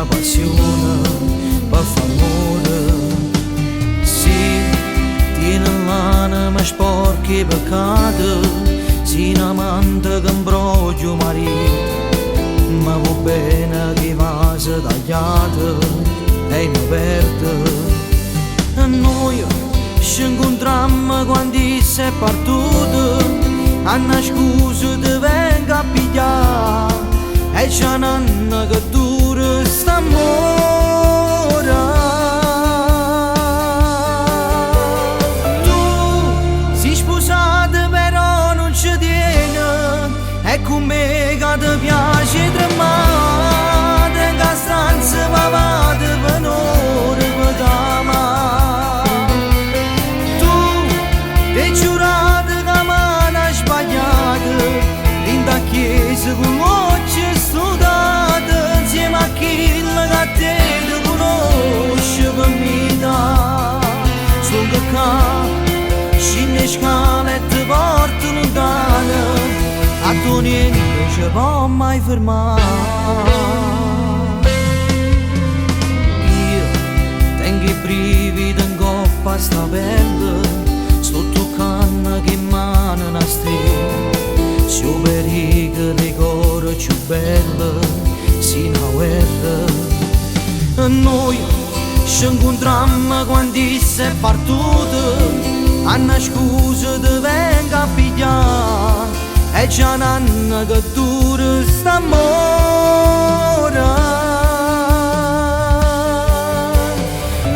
la passione per famore. Si tiene l'anima sporca peccata, si n'amante che imbroglio marito, ma va bene che vase tagliata e mi perde. E noi ci incontrammo quando sei partito, a una scusa ti vengo a pigliare, e c'è un'anno che dura st'amore. Tu sei sposata però non ci tieni, e con me che ti piace tremare, in la stanza pavate per un'ora per t'amare. Tu ti giurato che me n'hai sbagliato, in da chiesa con l'occhio studato, insieme a chi che te ti conosce per vita. Sto che scende scale e ti porto lontano, a tu niente ci può mai fermare. Io tengo i brividi in coppa a sta pelle, sto toccando che mano una stella, si operica dei cori più belli, si una guerra. E noi ci incontrammo quando sei partito, a una scusa ti vengo a pigliare, e c'è un anno che dura st'amore.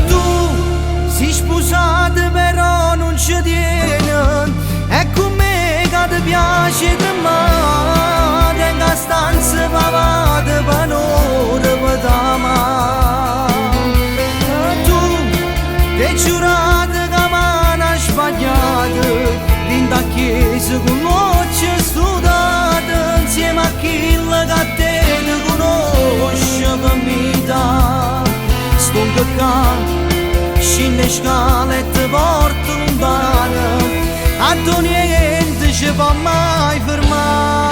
Tu sei sposata però non ci tieni, e con me che ti piace tremare, in la stanza pavate per un'ora per t'amare. Tu ti giurato che me n'hai sbagliato, in da chiesa con l'occhio studato, insieme a chi che te ti conosce per vita. Sto che scende scale e ti porto lontano, a tu niente ci può mai fermare.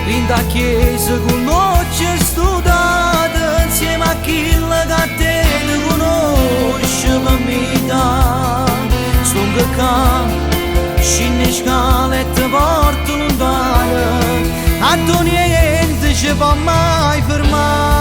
In da chiesa con l'occhio studato, insieme a chi che te ti conosce per vita. Sto che scende scale e ti porto lontano, a tu niente ci può mai fermare.